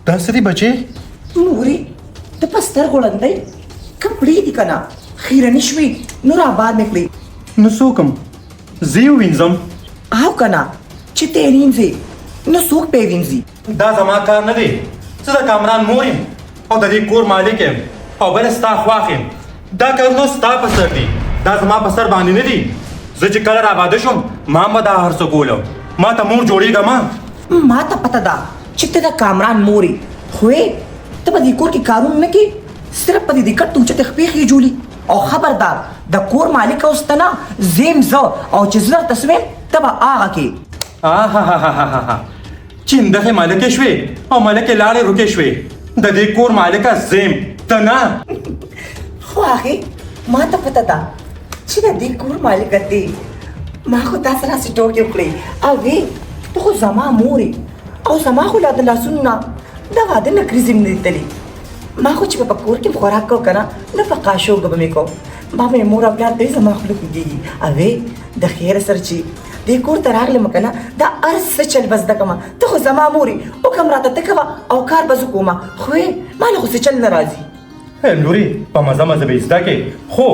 دا څه دي بچې؟ مورې د پستر غړندی کپړې دي که نه خیرنې شوې نو راباد مې کړې نو څوک یم؟ زه یې ووینځم. او که نه چې ته یې وینځې نو څوک به یې وینځي؟ دا زما کار نه دی. زه د کامران مور یم او د دې کور مالک یم او بل ستا خواښ یم. دا کارونه ستا په سر دي، دا زما په سر باندې نه دي. زه چې کله راباده شوم ما به دا هر څه کولو. ما ته مور جوړېږه ما ته پته ده چې ته د کامران مور یې، خو ته په دې کور کې کارونه نه کوې، صرف په دې دقت ته اوچتې خپې خېجولي. او خبردار د کور مالک اوس ته نه زیم زه او چې زه درته څه ویم ته به هغه کې. چندخې مالکې شوې او ملکې لاړې روکې شوې. د دې کور مالکه زیم ته نه. خو هغې ما ته پته ده چې د دې کور مالکه دی. ما خو تا سره هسې ټوکې وکړې او ته خو زما مور یې او زما خو لا د لاسونو نه د واده نکریزې مې لیدلې. ما خو چې په کور کې خوراک کو که نه نه په قاشوګه به مې کوم. ما به مې مور او پلار ته زما خوله خوږېږي. او د خیره سره چې دې کور ته راغلم که نه دا هر څه چل به زده کړمه. ته خو زما مور یې حکم راته ته کوه او کار به زه کومه. خو ما له خو څه چل نه راځي. لورې په مزه مزه به یې زده کړې، خو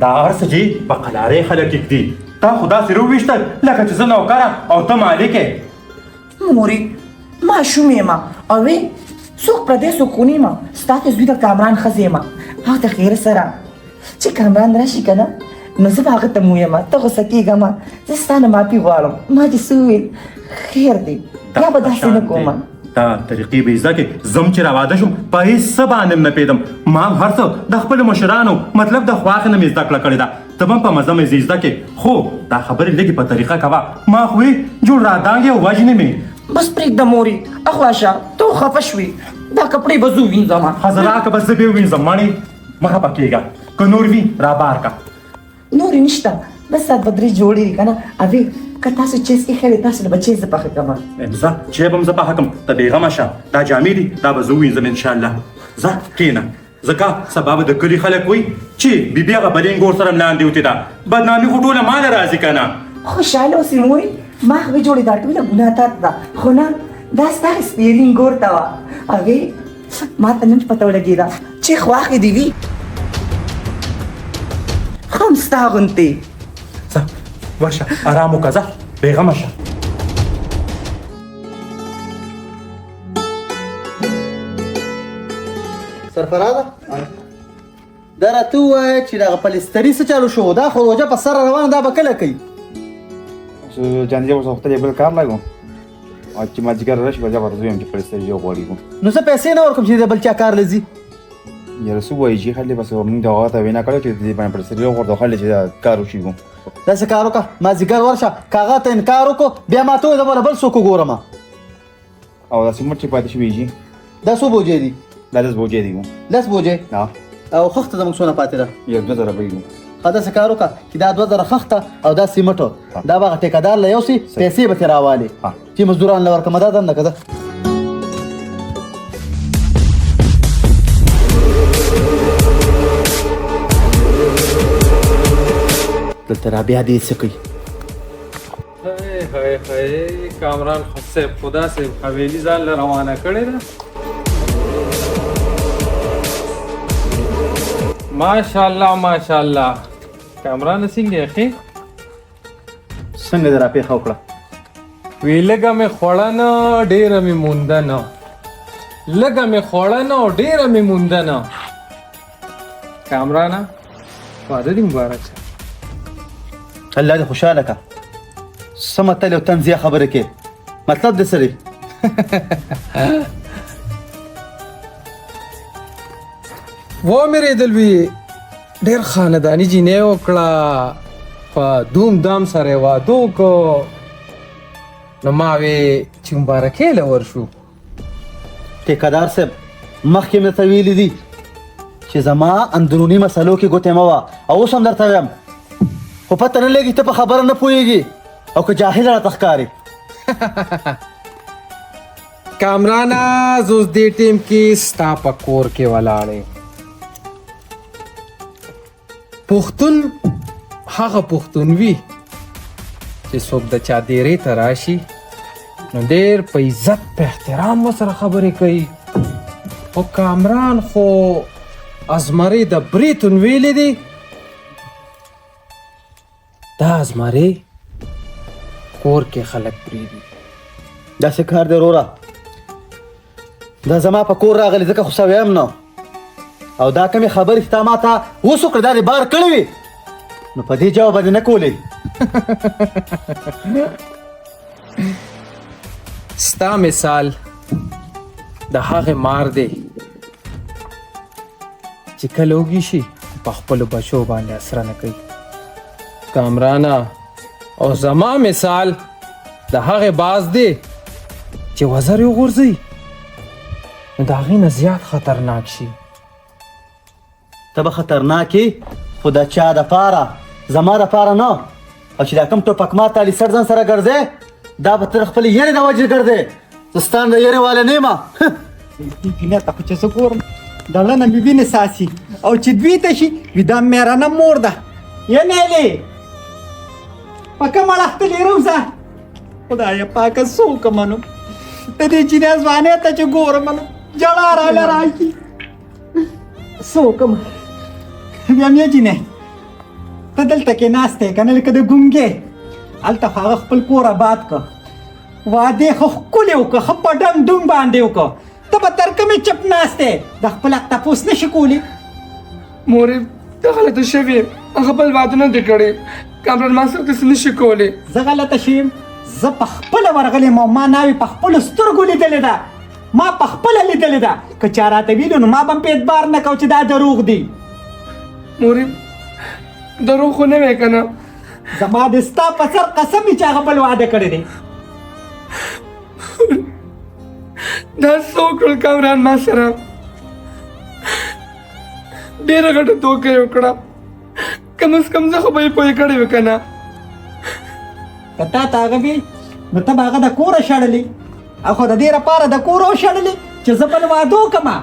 دا هر څه چې په قلارې خلک ږدي. تا خو داسې راوویشتل لکه چې زه نوکره او ته مالک یې. مورې ماشوم یم او څوک پردی څوک خونی یم. ستا ته زوی د کامران ښځې یم او د خیر سره چې کامران راشي که نه نو زه به هغه ته مویم ته غوسه کېږم. زه ستا نه معافي غواړم. ما چې څه وویل خیر دی یا به داسې نه کوم. دا طریقې به یې زده کړې. زم چې راواده شوم په هېڅ څه باندې م نه پوهېدم. ما هم هر څه د خپلو مشرانو مطلب د خواښې نه مې زده کړه کړې ده. ته به هم په مزه مې زده کړې، خو دا خبرې لږې په طریقه کوه. ما خو جوړ رادانګې او وژنې مې. بس پرېږده مورې اخواشه ته خفه شوې. دا کپړې به زه ووینځم. حضرات که به زه به یې ووینځم ماڼې مه خفه کېږه. که نور وي رابار که نورې نشته بس سات به درې جوړې دي که نه. اوې که تاسو چیز ایښی دی تاسو له به چیز زه پخه کوم. ځه چای به م زه پخه کړم ته بېغمه شه. دا جامې دي دا به زه ووینځم انشاءالله. ځه کښېنه ځکه سبا به د کلي خلک وایي چې بیبي هغه بلین ګور سره ملاندې وتې ده. بدنامي خو ټوله ماله راځي که نه. خوشحاله اوسې مورې ما هغې جوړې دا ټوله ګناه تا ته ده، خو نه دا ستا سپېرین ګور ته وه. هغې ما ته نن پته ولګېده چې خواښې دې وي ښه هم ستا غوندې. ځه ورشه ارام وکړه ځه بېغمه شه. سرفراده دا راته ووایه چې دغه پلستري څه چالو شو؟ دا خو روژه په سر روانه دا به کله کوي؟ جانجه اوس وخته بل کار لګوم او چې مازدیګر راشي بیا به راځو یم چې پلستري یو غواړي کوم. نو زه پیسې نه ورکوم چې د بل چا کار لځي. یاره څه وایي چې خلې بس موږ دغه ته وینا کړې چې دې باندې پلستري یو غواړو خلې چې دا کار وشي کوم. داسې کار وکړه مازدیګر ورشه که هغه ته انکار وکړو بیا ما ته وایي زه به له بل څوک وګورم. او دا سیمټ چې پاتې شوي چې دا څو بوجې دي؟ دا 10 بوجې دي کوم. 10 بوجې او خښته زموږ څونه پاتې ده؟ 1000 به وي. ښه داسې کار وکړه چې دا 2000 خښته او دا سیمټو دا به هغه ټیکهدار له یوسي پیسې به ترې راوالې چې مزدوران له ورکړمه. دا دنده که ده دلته رابیا دې څه کوي؟ کامران صاحب خدا صاحب حویلي ځان له روانه کړې ده. ماشاءالله ماشاءالله. کامران څنګه یې ښې؟ څنګه دې راپېښه وکړه؟ وی لږه مې خوړه نه ډېره مې مونده نه. لږه مې خوړه نه او ډېره مې مونده نه. کامرانه واده دې مبارک شه. الله دې خوشحاله که. څه متل او طنزیه خبرې کې مطلب دې څه دی؟ ومې دلوي ډېر خانداني جینۍ وکړه په دوم دام سره یې واده وکړو. نو ما وې چې مبارکۍ له ورشو. ټیکهدار صاحب مخکې مې درته ویلي دي چې زما اندروني مسلو کې ګوتې مه وه او اوس هم درته وایم خو پته نه لګي ته په خبره نه پوهېږي او که جاهل راته ښکارې. کامرانه زه اوس دې ټیم کې ستا په کور کې ولاړې. پښتون هغه پښتون وي چې څوک د چا دیرې ته راشي نو ډېر په عزت په احترام ورسره خبرې کوي. خو کامران خو ازمرې د بریتون ویلې دي دا ازمرې کور کې خلک پرېږدي داسې کار دی وروره دا زما په کور راغلی ځکه خو سوی یم نه او دا کمې خبرې چې تا ما ته اوس وکړې دا دې بار کړې وي نو په دې جواب به دې نه کولې ستا مثال د هغې مار دی چې کله وږي شي په خپلو بچو باندې اسره نه کوي کامرانه او زما مثال د هغې باز دی چې وزر یې وغورځوي نو د هغې نه زیات خطرناک شي ته به خطرناک یې خو د چا دپاره زما دپاره نه او چې دا کوم ټوپک ما ته علي سر ځان سره ګرځې دا به تر خپلې یېرې د وجې ګرځې زه ستا د یېرې والا نه یم بینه ته خو چې زه ګورم دړه نه مې وینې ساسي او چې دوی ته شي وي دا مېرانه مور ده یا نیلې په کومه اړخته لیروزه خدایه پاکه څه وکړمه نو د دې جینۍ ځوانۍ ته چې ګورم نو ژړا راله راځي څه وکړم بیا مې جینۍ ته دلته کې ناست یې که نه لکه د ګونګې هلته خو هغه خپل کور آباد که واده خو ښکلې وکړه ښه په ډم ډوم باندې وکړه ته به تر کومې چپ ناست یې د خپل حق تپوس نه شي کولی مورې ته غلطه شوې هغه بل واده نه دی کړی کامران ما سره داسې نشي کولی زه غلطه شوم زه په خپله ورغلی یم او ما ناوې په خپلو سترګو لیدلې ده ما په خپله لیدلې ده که چا راته ویلو نو ما به هم په اعتبار نه کو چې دا دروغ دي مورې دروغ خو نه وی که نه زما د ستا په سر قسم وي چې هغه بل واده کړی دی دا څه وکړل کامران ما سره ډېره غټه دوکه یې وکړه کم از کم زه خو به یې پوه کړی وي که نه که تا ته هغه وي نو ته به هغه د کوره شړلې او خو د دې لپاره د کوره وشړلې چې زه بل واده وکړمه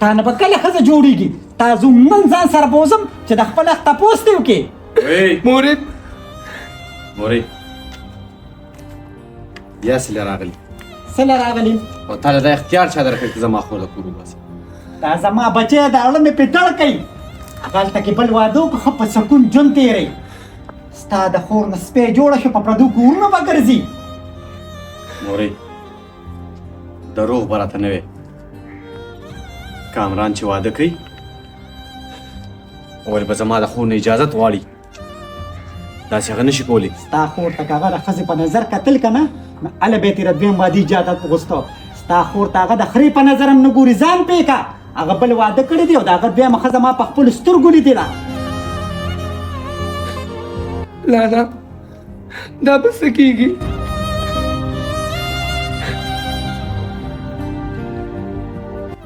تا نه به کله ښځه جوړېږي تا زه نن ځان سره بوځم چې د خپل حق تپوس دې وکړې مورې مورې بیا سیله راغلی څه له راغلي او تا له دا اختیار چا درکړی چې زما خور د کور وباسي دا زما بچی د اړه مې پې دړ کوي هغه هلته کې بل واده وکړو ښه په سکون ژوند تېروي ستا د خور نه سپی جوړه شو په پردو کورونو به ګرځي مورې دروغ به راته نه وی کامران چې واده کوي ولې به زما د خور نه اجازت غواړي داسې هغه نشي کولی ستا خور ته که هغه د ښځې په نظر کتل که نه نو هله به یې تېره دویم واده اجازت غوښته ستا خور ته هغه د خرې په نظر هم نه ګوري ځان پوه که هغه بل واده کړی دی او د هغه دویمه ښځه ما په خپلو سترګو لیدې ده لالا دا به څه کېږي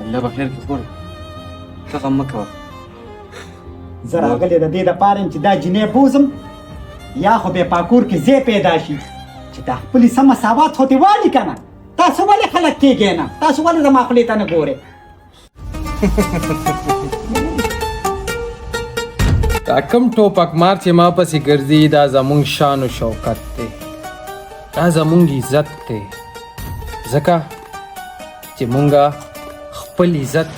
الله به خیر کړي خور ته غم مه کوه زه راغلی د دې دپاره یم چې دا جینۍ بوزم یا خو بیا په کور کې ځای پیدا شي چې دا خپلې څه مساوات خو دې والي که نه تاسو ولې خلک کېږئ نه تاسو ولې زما خولې ته نه ګورئ دا کم ټوپک مار چې ما پسې ګرځي دا زمونږ شان و شوکت دی دا زمونږ عزت دی ځکه چې مونږه خپل عزت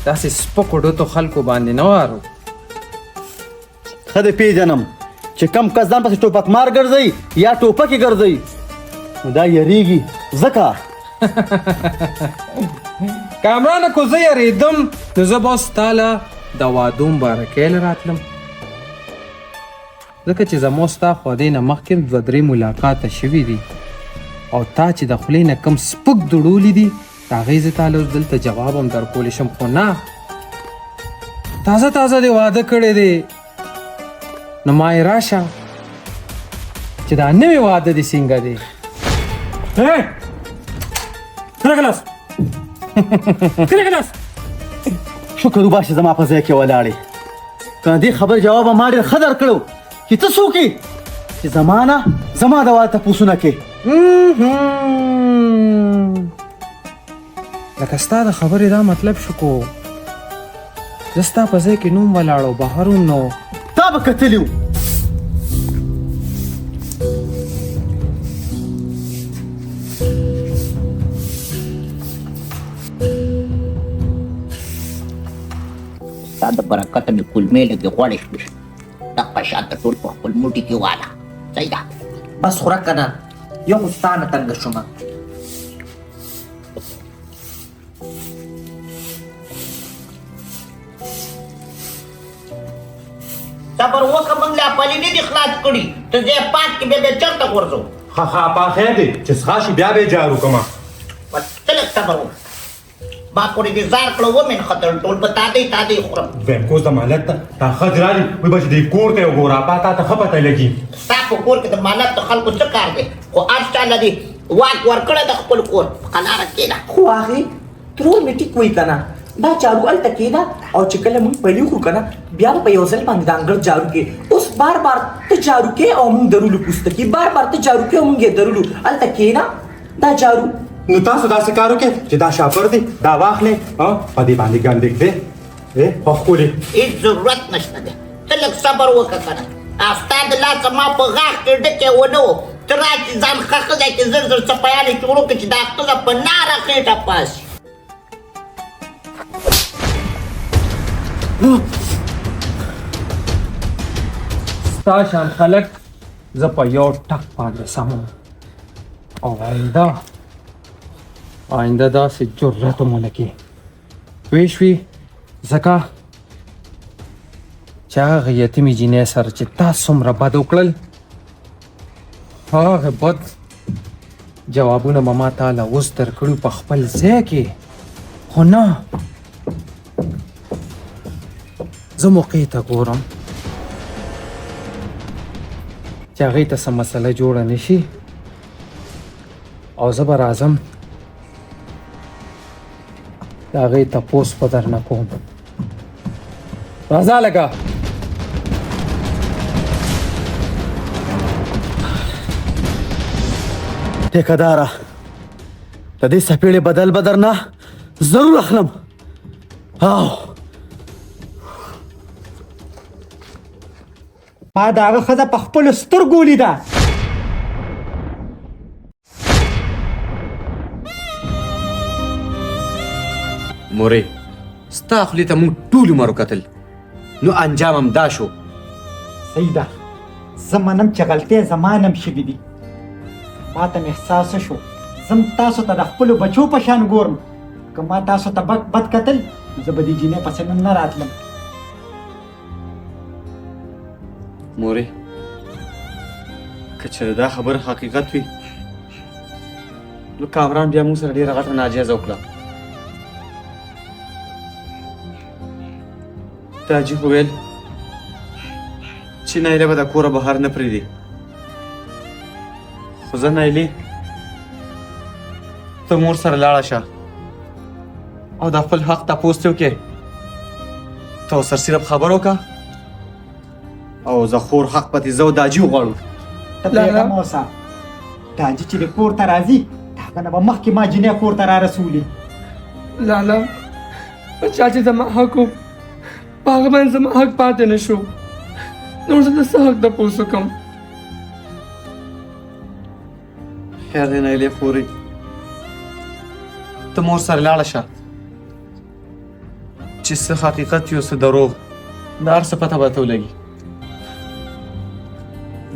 داسې سپکو ډوتو خلکو باندې نه وارو ښه دې پېژنم چې کم کس ځان پسې ټوپک مار ګرځوي یا ټوپکې ګرځوي نو دا یریږي ځکه کامرانه کو زه یریدم نو زه به اوس تا له د وادو مبارکۍ له راتلم ځکه چې زما ستا خوا دې نه مخکې دوه درې ملاقاته شوي دي او تا چې د خولې نه کم سپک دوړولي دي د هغې زه تا له اوس دلته جواب هم درکولی شم خو نه تازه تازه دې واده کړی دی نو ما یې راشه چې دا نوی واده دې څنګه دی شکر وباسه زما په ځای کې ولاړې که دې خبر جواب ما ډېر ښه درکړو چې ته څوک یې چې زما نه زما د واده تپوسونه کې لکه ستا د خبرې دا مطلب شو کو زه ستا په ځای کې نوم ولاړو بهر هم نو تا به کتلي وو ستا د برکته مې کلمې لږې غوړې شوې دغه شانته ټول په خپل موټي کې واله صحیح ده بس خوره که نه یو خو ستا نه تنګه شومه صبر وکړه موږ لا پلي نه دي خلاص کړي ته ځای پات کې بیا چېرته غورځو خا په خیر دی چې څښا شي بیا به یې جارو کړمه بس ته لږ صبر وکړه ما پورې دې ځار کړه ومې خطر ټول به تادی خورم ویم کوز د مالک ته تا ښځې رالي وایي به چې دې کور ته وګوره اپا تا ته ښه پته لګي ستا په کور کې د مالک د خلکو څه کار دی خو هر چا له دې واک ورکړی د خپل کور په قلاره کښېنه خو هغې ترور مې ټیک وایي که نه دا جارو هلته کښېنه او چې کله موږ پلي وکړو که نه بیا به په یو ځل باندې د انګړ جارو کې اوس بار بار ته جارو کې او موږ درولو پوستکي بار بار ته جارو کې او موږ یې درولو هلته کښېنه دا جارو نو تاسو داسې کار وکړئ چې دا شاپر دی دا واخلئ په دې باندې ګند ږدئ په ښکلې هېڅ ضرورت نشته دی ته لږ صبر وکړه که نه او ستا د لاسه ما په غاښ کې ډکې ونه و ته راشي ځان ښه ښځی کې زر زر څپیانې جوړ کړه چې دا ښځه په ناره خېټه پاسي ستا شان خلک زه په یو ټک باندې سمم او آینده داسې جرأت هم ونه کړي پوه شوې ځکه چې هغه یتیمې جینۍ سره چې تا څومره بد وکړل هغه بد جوابونه به ما تاله اوس درکړي په خپل ځای کې خو نه زه موقع ته ګورم چې هغې ته څه مسله جوړه نه شي او زه به راځم د هغې تپوس به درنه کوم راځه لږه ټیکهداره د دې څپېړې بدل به درنه ضرور اخلم او ما د هغه ښځه په خپلو سترګو لیده مورې ستا خولې ته موږ ټول عمر وکتل نو انجام هم دا شو صحیح ده زه منم چې غلطۍ زما نه هم شوي دي ما ته مې احساس شو زم تاسو ته د خپلو بچو په شان ګورم که ما تاسو ته بد کتل زه به دې جینۍ پسې نن نه راتلم مورې که چېرې دا خبره حقیقت وي نو کامران بیا موږ سره ډېره غټه ناجیزه وکړه تاجي خو ویل چې نایله به د کوره بهر نه پرېږدي خو زه نایلې ته مور سره لاړه شه او د خپل حق تپوس ته وکړې ته سرسیرب خبر وکړه او زه خور حق پتې زه او داجي وغواړو ته پرېږده مه اوسه تاجي چې د کور ته راځي د هغه نه به مخکې ما جینۍ کور ته را رسولي لالا په چا چې زما حق و په هغه باندې زما حق پاتې نه شو نور زه د څه حق تپوس وکړم خیر دی نایلې خورې ته مور سره لاړه شه چې څه حقیقت وي او څه دروغ د هر څه پته به ته ولګي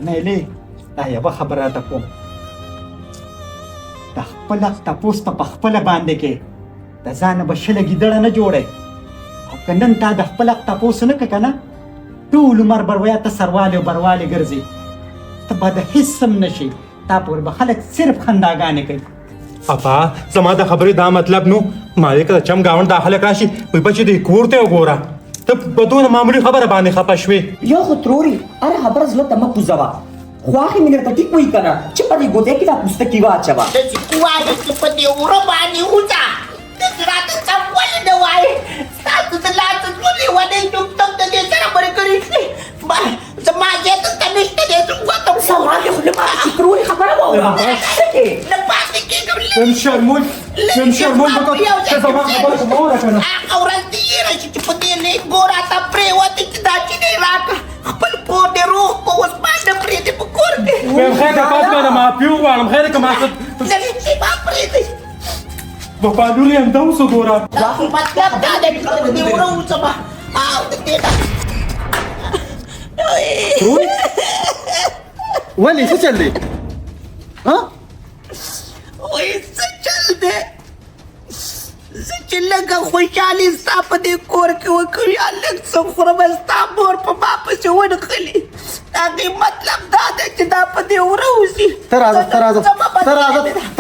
نیلې دا یوه خبره راته کوم د خپله تپوس ته په خپله باندې کې د ځانه به شله ګیدړه نه جوړی او که نن تا د خپل حق تپوس نه کړه که نه ټول عمر به وایه ته سروالې او بروالې ګرځې ته به د هېڅ هم نه شي تا پورې به خلک صرف خنداګانې کوي اپا زما د خبرې دا مطلب نو مالک د چم ګاونډ دا خلک راشي وایي بچې دې کور ته وګوره ته په دونه معمولي خبره باندې خفه شوې یو خو تروري هره خبره زړه ته مه کوزوه خو هغې مې درته ټیک وایي که نه چې په دې ګوتې کې دا پوستکي واچوه داسې ووایه چې په دې وره باندې وځه داسې راته سم ولې نه وایې ستاسو د لاسه څو لیونۍ ټوکټک د دې سره مړې کړې شوې زما ځای دلته نشته دی زه وتم سوال دې خو له ما چې تروري خبره واوره څه کې نه پاتې کېږم یم شرمول ته زما خبره خو مه وره که نه هغه ورځ دې یېره شي چې په دې لیک ګور راته پرېوتې چې دا چینۍ راکړه خپل کور دې روغ په اوس باندې پرېږدې په کور کې ویم خیر که پاس باندې معافي وغواړم خیر که ما څه نه شي ما پرېږدئ وفادولي همدا اوس وګوره دا خو مطلب دا دی چې په دې وره وځمه او د دې تروري ولې څه چل دی ها وای څه چل دی زه چې لږه خوشحالي ستا په دې کور کې وکړي یا لږ څه خورم ستا مور په ما پسې ونښلي د هغې مطلب دا دی چې دا په دې وره وځي ته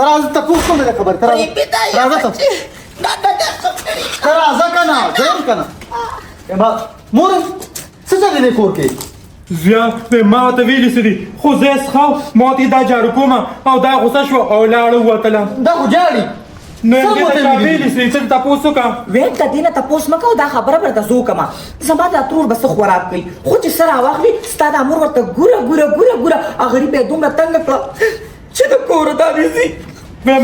راځه تپوس کوم دی خبر ته راځه که نه ځایم که نه مور څه چل دی کور کې زیا ما ته ویلي څه دي خو زه یې څښاو ما ته دا جارو کومه او دا غوسه شوه او لاړه ووتله دا خو جاړي نو یې ته چا ویلي څه ته تپوس وکړه ویم د دې نه تپوس مه کوه دا خبره به درته زه وکړمه زما دا ترور به څه خوراک کوي خو چې څه راواخلي ستا دا مور ورته ګوره هغه غریب یې دومره تنګه کړه چې د کوره دا وځي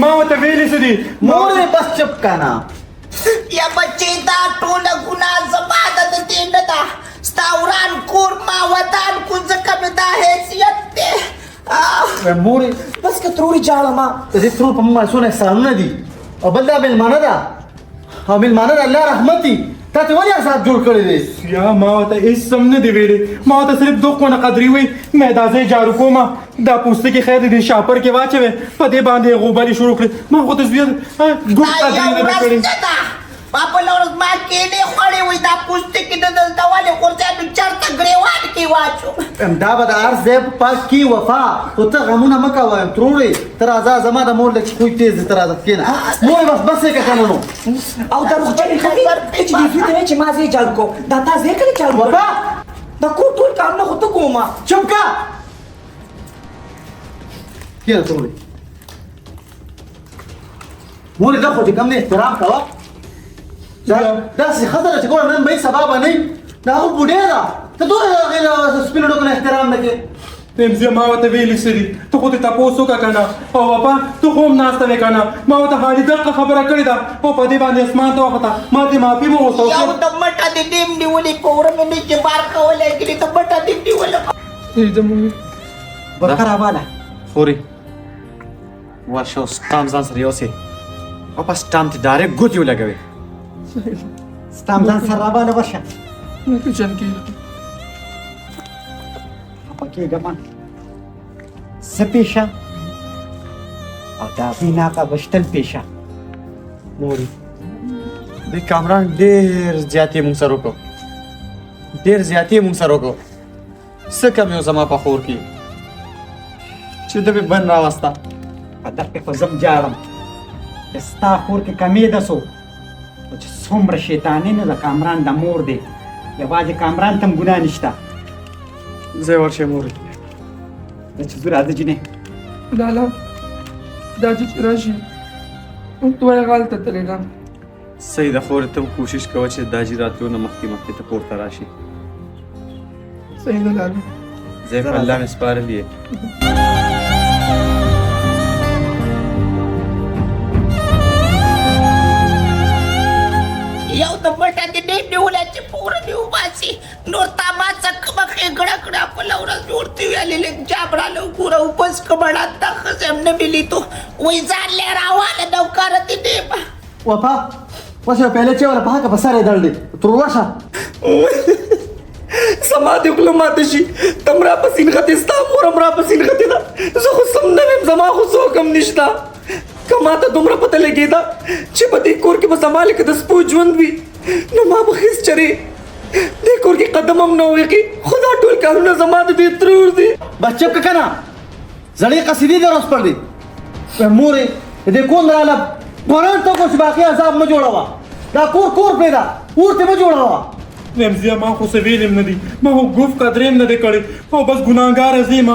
ما ورته ویلي څه دي مور دې بس چپ که نه یا بچې دا ټوله ګناه زما ده د دې نه ده ستا وران کور ما ودان کو ځکه مې دا حیثیت دی مور بس که تروري جاړه ما د دې ترور په ماشونه احسانونه دي او بل دا مېلمانه ده او مېلمانه د الله رحمت دي تا ته ولې عذاب جوړ کړی دی یا ما ورته هېڅ سم نه دي ویلي ما ورته صرف دو خونه قدرې وی مې دا ځای جارو کومه دا پوستکي خیر دې شاپر کې واچوې په دې باندې یې غوبلې شروع کړې ما خو ته زویه ګوټ قدرې نه ده کړې ما په لورز ما کېلې خوړې وي دا پوستکي د دلته ولې غورځوې نو چېرته ګرېوان کې واچو دا به د هر ځای په پاک کې وفا خو ته غمونه مه کوه ترورې ته راځه زما د مور لږ خوی تېز دی ته راځه کښېنه مور بس یې که که نه نو او دا روغجنې کوي چې دې زوی ته وایي چې ما ځای جارو کوم دا تا ځای کله جارو کوم وفا دا کور ټول کارونه خو ته کومه چپ که کښېنه ترورې مورې دا خو چې کم دی احترام کوه داسې ښځه ده چې ګوره نن به یې سبا به نه وي دا خو بوډۍ ده ته دومره هغې سپینو ډکو نه احترام نه کوې زه ما ورته ویلي څه دي ته خو دې تپوس وکړه که نه او وفا ته خو هم ناسته وې که نه ما ورته حالي دقه خبره کړې ده او په دې باندې اسمان ته وخته ما دې معافي مو وغوښته یو د مټه دې ډیم نیولې په وره مې نه چې بار کولی کړي د مټه دې نیولې برخه راواله خوري ورشه اوس ټام ځان سره یوسې او بس ټام ته ډایرکټ ګوتې ولګوې ستا هم ځان سره راواله ورشه کچن کې خفه کېږه مه څه پیشه او د هغوی نه هغه وشتل پیشه مورې دې کامران ډېر زیاتې مونږ سره وکړو څه کم یو زما په خور کې چې ده مې بن راوسته په دغې خو زه هم جاړم چې ستا کور کې کمې ده سو خو چې څومره شیطاني نه د کامران د مور دی یوازې کامران ته هم ګناه نشته ځای ورشئ مورې زه چې زه راځه جینۍ لالا دا چې راشي دوه غلطه تللی ده صحیح ده خورې ته کوشش کوه چې دا جي راتلو نه مخکې ته کور ته راشي صحیح ده لالا ځای په الله مې سپارلی یې یو د مټه دې ډیم نیولی چې په وره مې وباسي نور تا ما څه کومه ښېګړه کړه خپله ورځ جوړتې ویلې لږ جاب راله وګوره اوبس کومه ړانده ښځه هم نه مې لیدو وایي ځان لی راواله نوکاره دې ډیمه وفا اوس یو پیاله چای ولا په هکه په سر یې دړ دی ترور ورشه زما دې خوله ماته شي ته هم راپسې نښتې ستا مور هم راپسې نښتې ده زه خو سم نه ویم زما خو څوک هم نشته که ماته دومره پته لګېده چې په دې کور کې به زما لکه د سپو ژوند وي نو ما به هېڅ چرې دې کور کې قدم هم نه وېږي خو دا ټول کارونه زما د دې ترور دي بس چپ که که نه زړې قصیدې دې روز پر دی مورې د دې کور نه راله قرآن ته وکړو چې باقي عذاب مه جوړوه دا کور پرېږده اور ته مه جوړوه نمزیه ما خو څه ویلي هم نه دي ما خو ګوف قدرې هم نه دی کړی او بس ګناهګاره ځې ما